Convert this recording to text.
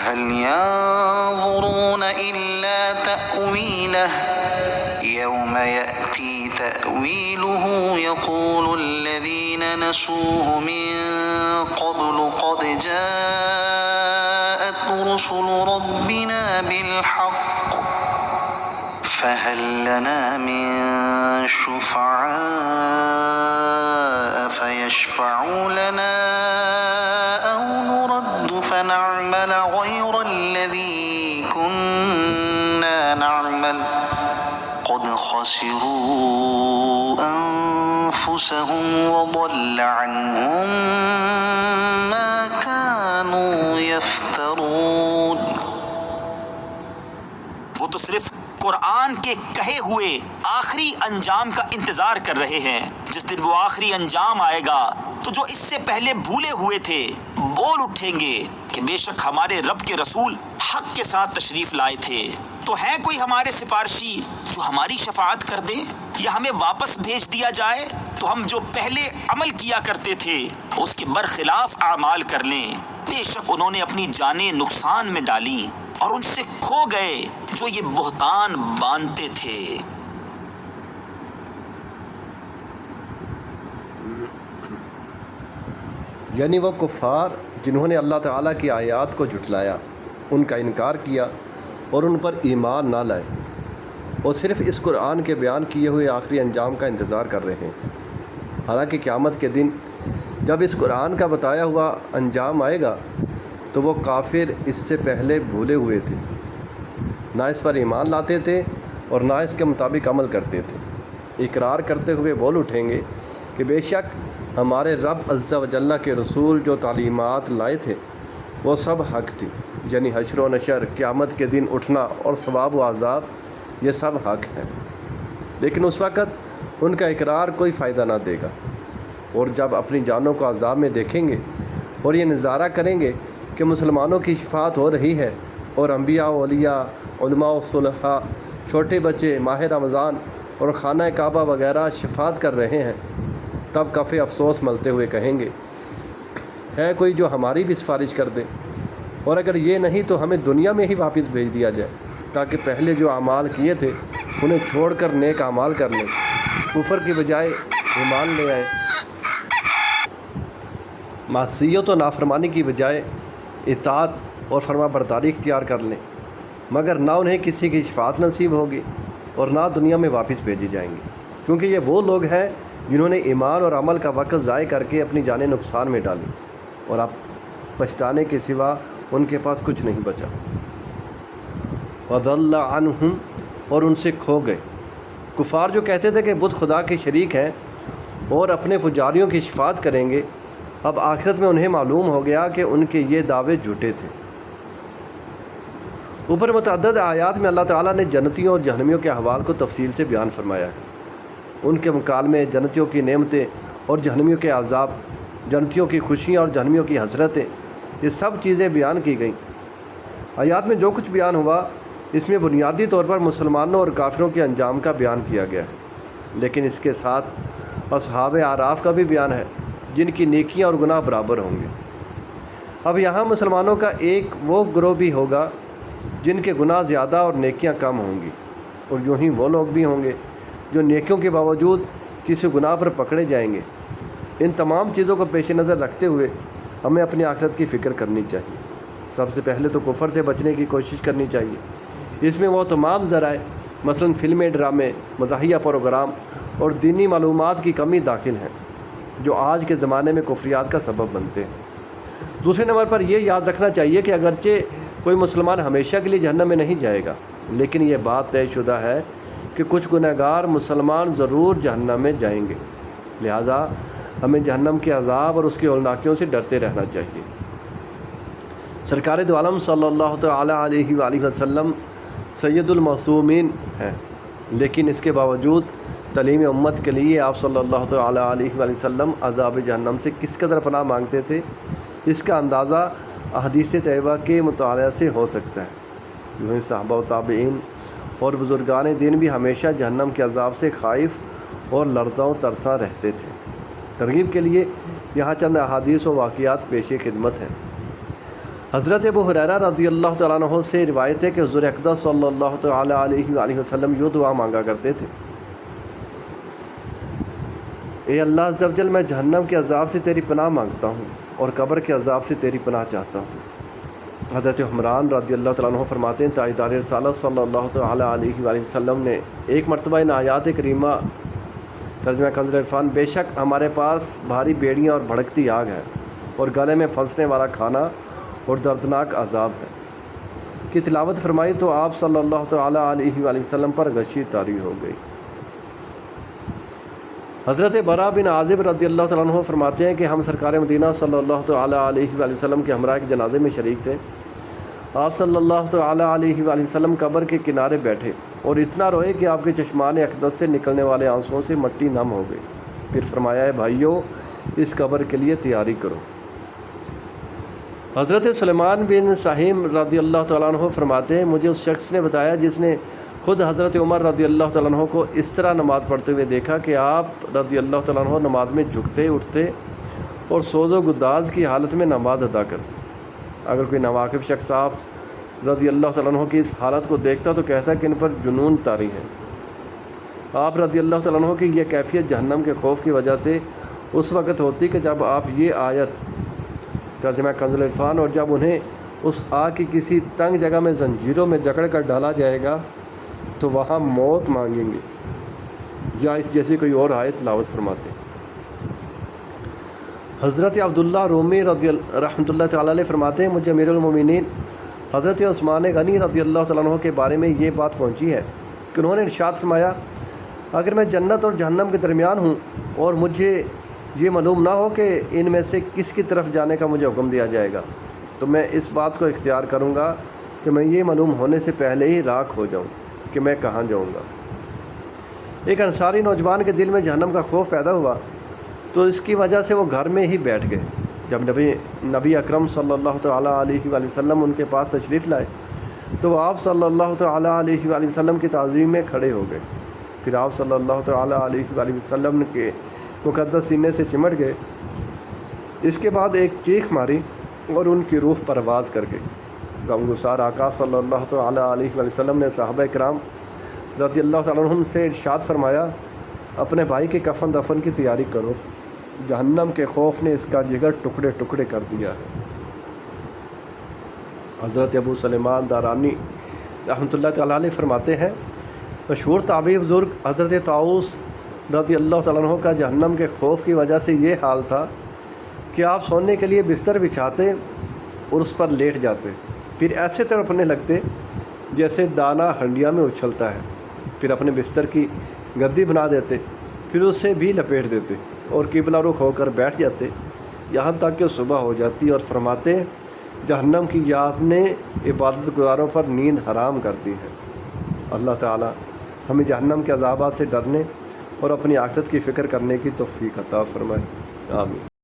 هل ينظرون إلا تأويله يوم يأتي تأويله يقول الذين نسوه من قبل قد جاءت رسل ربنا بالحق فهل لنا من شفعاء فيشفعوا لنا أو نرد فنعمل غير الذي كنا نعمل قد خسروا أنفسهم وضل عنهم ما كانوا يفترون. وہ تو صرف قرآن کے کہے ہوئے آخری انجام کا انتظار کر رہے ہیں. جس دن وہ آخری انجام آئے گا تو جو اس سے پہلے بھولے ہوئے تھے بول اٹھیں گے کہ بے شک ہمارے رب کے رسول حق کے ساتھ تشریف لائے تھے. تو ہے کوئی ہمارے سفارشی جو ہماری شفاعت کر دے یا ہمیں واپس بھیج دیا جائے تو ہم جو پہلے عمل کیا کرتے تھے اس کے برخلاف اعمال کر لیں. بے شک انہوں نے اپنی جانیں نقصان میں ڈالیں اور ان سے کھو گئے جو یہ بہتان باندھتے تھے. یعنی وہ کفار جنہوں نے اللہ تعالیٰ کی آیات کو جھٹلایا، ان کا انکار کیا اور ان پر ایمان نہ لائے، وہ صرف اس قرآن کے بیان کیے ہوئے آخری انجام کا انتظار کر رہے ہیں. حالانکہ قیامت کے دن جب اس قرآن کا بتایا ہوا انجام آئے گا تو وہ کافر اس سے پہلے بھولے ہوئے تھے، نہ اس پر ایمان لاتے تھے اور نہ اس کے مطابق عمل کرتے تھے. اقرار کرتے ہوئے بول اٹھیں گے کہ بے شک ہمارے رب عز و جل کے رسول جو تعلیمات لائے تھے وہ سب حق تھی. یعنی حشر و نشر، قیامت کے دن اٹھنا اور ثواب و عذاب یہ سب حق ہیں. لیکن اس وقت ان کا اقرار کوئی فائدہ نہ دے گا، اور جب اپنی جانوں کو عذاب میں دیکھیں گے اور یہ نظارہ کریں گے کہ مسلمانوں کی شفاعت ہو رہی ہے اور انبیاء و اولیاء، علماء و صلحاء، چھوٹے بچے ماہ رمضان اور خانہ کعبہ وغیرہ شفاعت کر رہے ہیں، تب کفِ افسوس ملتے ہوئے کہیں گے ہے کوئی جو ہماری بھی سفارش کر دے، اور اگر یہ نہیں تو ہمیں دنیا میں ہی واپس بھیج دیا جائے تاکہ پہلے جو اعمال کیے تھے انہیں چھوڑ کر نیک اعمال کر لیں، کفر کی بجائے ایمان لے آئے، معصیت و نافرمانی کی بجائے اطاعت اور فرما برداری اختیار کر لیں، مگر نہ انہیں کسی کی شفاعت نصیب ہوگی اور نہ دنیا میں واپس بھیجی جائیں گے، کیونکہ یہ وہ لوگ ہیں جنہوں نے ایمان اور عمل کا وقت ضائع کر کے اپنی جانیں نقصان میں ڈالی اور اب پچھتانے کے سوا ان کے پاس کچھ نہیں بچا. وَضَلَّ عَنْهُمْ، اور ان سے کھو گئے. کفار جو کہتے تھے کہ بت خدا کے شریک ہیں اور اپنے پجاریوں کی شفاعت کریں گے، اب آخرت میں انہیں معلوم ہو گیا کہ ان کے یہ دعوے جھوٹے تھے. اوپر متعدد آیات میں اللہ تعالیٰ نے جنتیوں اور جہنمیوں کے احوال کو تفصیل سے بیان فرمایا ہے. ان کے مکالمے، جنتیوں کی نعمتیں اور جہنمیوں کے عذاب، جنتیوں کی خوشیاں اور جہنمیوں کی حسرتیں، یہ سب چیزیں بیان کی گئیں. آیات میں جو کچھ بیان ہوا اس میں بنیادی طور پر مسلمانوں اور کافروں کے انجام کا بیان کیا گیا ہے، لیکن اس کے ساتھ اصحاب اعراف کا بھی بیان ہے جن کی نیکیاں اور گناہ برابر ہوں گے. اب یہاں مسلمانوں کا ایک وہ گروہ بھی ہوگا جن کے گناہ زیادہ اور نیکیاں کم ہوں گی، اور یوں ہی وہ لوگ بھی ہوں گے جو نیکیوں کے باوجود کسی گناہ پر پکڑے جائیں گے. ان تمام چیزوں کو پیش نظر رکھتے ہوئے ہمیں اپنی آخرت کی فکر کرنی چاہیے. سب سے پہلے تو کفر سے بچنے کی کوشش کرنی چاہیے. اس میں وہ تمام ذرائع مثلا فلمیں، ڈرامے، مزاحیہ پروگرام اور دینی معلومات کی کمی داخل ہیں جو آج کے زمانے میں کفریات کا سبب بنتے ہیں. دوسرے نمبر پر یہ یاد رکھنا چاہیے کہ اگرچہ کوئی مسلمان ہمیشہ کے لیے جہنم میں نہیں جائے گا، لیکن یہ بات طے شدہ ہے کہ کچھ گنہگار مسلمان ضرور جہنم میں جائیں گے. لہذا ہمیں جہنم کے عذاب اور اس کی ہولناکیوں سے ڈرتے رہنا چاہیے. سرکار دو عالم صلی اللہ تعالی علیہ وآلہ وسلم سید المعصومین ہیں، لیکن اس کے باوجود تعلیم امت کے لیے آپ صلی اللہ تعالی علیہ وآلہ وسلم عذاب جہنم سے کس قدر پناہ مانگتے تھے، اس کا اندازہ احادیث طیبہ کے مطالعہ سے ہو سکتا ہے. یوں صحابہ و تابعین اور بزرگان دین بھی ہمیشہ جہنم کے عذاب سے خائف اور لرزاں و ترساں رہتے تھے. ترغیب کے لیے یہاں چند احادیث و واقعات پیش خدمت ہیں. حضرت ابو ہریرہ رضی اللہ تعالیٰ عنہ سے روایت ہے کہ حضور اقدس صلی اللہ تعالیٰ علیہ وآلہ وسلم یوں دعا مانگا کرتے تھے: اے اللہ عز و جل، میں جہنم کے عذاب سے تیری پناہ مانگتا ہوں اور قبر کے عذاب سے تیری پناہ چاہتا ہوں۔ حضرت عمران رضی اللہ تعالیٰ عنہ فرماتے ہیں تاجدار رسالت صلی اللہ تعالیٰ علیہ وآلہ وسلم نے ایک مرتبہ ان آیات کریمہ ترجمہ کنز العرفان: بے شک ہمارے پاس بھاری بیڑیاں اور بھڑکتی آگ ہے اور گلے میں پھنسنے والا کھانا اور دردناک عذاب ہے کی تلاوت فرمائی تو آپ صلی اللہ تعالیٰ علیہ وآلہ وسلم پر غشی طاری ہو گئی۔ حضرت برا بن عازب رضی اللہ تعالیٰ عنہ فرماتے ہیں کہ ہم سرکار مدینہ صلی اللہ تعالیٰ علیہ وآلہ وسلم کے ہمراہ کے جنازے میں شریک تھے۔ آپ صلی اللہ تعالیٰ علیہ وآلہ وسلم قبر کے کنارے بیٹھے اور اتنا روئے کہ آپ کے چشمان اقدس سے نکلنے والے آنسوؤں سے مٹی نم ہو گئی۔ پھر فرمایا: ہے بھائیو، اس قبر کے لیے تیاری کرو۔ حضرت سلیمان بن سہیم رضی اللہ تعالیٰ عنہ فرماتے ہیں مجھے اس شخص نے بتایا جس نے خود حضرت عمر رضی اللہ تعالیٰ عنہ کو اس طرح نماز پڑھتے ہوئے دیکھا کہ آپ رضی اللہ تعالیٰ عنہ نماز میں جھکتے اٹھتے اور سوز و گداز کی حالت میں نماز ادا کرتے۔ اگر کوئی ناواقف شخص آپ رضی اللہ تعالیٰ عنہ کی اس حالت کو دیکھتا تو کہتا کہ ان پر جنون طاری ہے۔ آپ رضی اللہ تعالیٰ عنہ کی یہ کیفیت جہنم کے خوف کی وجہ سے اس وقت ہوتی کہ جب آپ یہ آیت ترجمہ کنز العرفان: اور جب انہیں اس آگ کی کسی تنگ جگہ میں زنجیروں میں جکڑ کر ڈالا جائے گا تو وہاں موت مانگیں گے، یا اس جیسی کوئی اور آیت تلاوت فرماتے۔ حضرت عبداللہ رومی رحمۃ اللہ تعالیٰ علیہ فرماتے ہیں مجھے امیر المومنین حضرت عثمان غنی رضی اللہ تعالیٰ عنہ کے بارے میں یہ بات پہنچی ہے کہ انہوں نے ارشاد فرمایا: اگر میں جنت اور جہنم کے درمیان ہوں اور مجھے یہ معلوم نہ ہو کہ ان میں سے کس کی طرف جانے کا مجھے حکم دیا جائے گا تو میں اس بات کو اختیار کروں گا کہ میں یہ معلوم ہونے سے پہلے ہی راکھ ہو جاؤں کہ میں کہاں جاؤں گا۔ ایک انصاری نوجوان کے دل میں جہنم کا خوف پیدا ہوا تو اس کی وجہ سے وہ گھر میں ہی بیٹھ گئے۔ جب نبی اکرم صلی اللہ تعالیٰ علیہ وآلہ وسلم ان کے پاس تشریف لائے تو وہ آپ صلی اللہ تعالیٰ علیہ وآلہ وسلم کی تعظیم میں کھڑے ہو گئے۔ پھر آپ صلی اللہ تعالیٰ علیہ وآلہ وسلم کے مقدس سینے سے چمٹ گئے۔ اس کے بعد ایک چیخ ماری اور ان کی روح پرواز کر گئی۔ غمگسار آقا صلی اللہ تعالیٰ علیہ وآلہ وسلم نے صحابہ کرام رضی اللہ تعالیٰ عنہم سے ارشاد فرمایا: اپنے بھائی کے کفن دفن کی تیاری کرو، جہنم کے خوف نے اس کا جگر ٹکڑے ٹکڑے کر دیا ہے۔ حضرت ابو سلیمان دارانی رحمۃ اللہ تعالیٰ علیہ فرماتے ہیں مشہور تابعی بزرگ حضرت طاؤس رضی اللہ تعالیٰ عنہ کا جہنم کے خوف کی وجہ سے یہ حال تھا کہ آپ سونے کے لیے بستر بچھاتے اور اس پر لیٹ جاتے، پھر ایسے تڑپنے لگتے جیسے دانہ ہنڈیا میں اچھلتا ہے، پھر اپنے بستر کی گدی بنا دیتے، پھر اسے بھی لپیٹ دیتے اور قبلہ رخ ہو کر بیٹھ جاتے یہاں تک کہ صبح ہو جاتی اور فرماتے: جہنم کی یاد نے عبادت گزاروں پر نیند حرام کر دی ہے۔ اللہ تعالی ہمیں جہنم کے عذابات سے ڈرنے اور اپنی آخرت کی فکر کرنے کی توفیق عطا فرمائے، آمین۔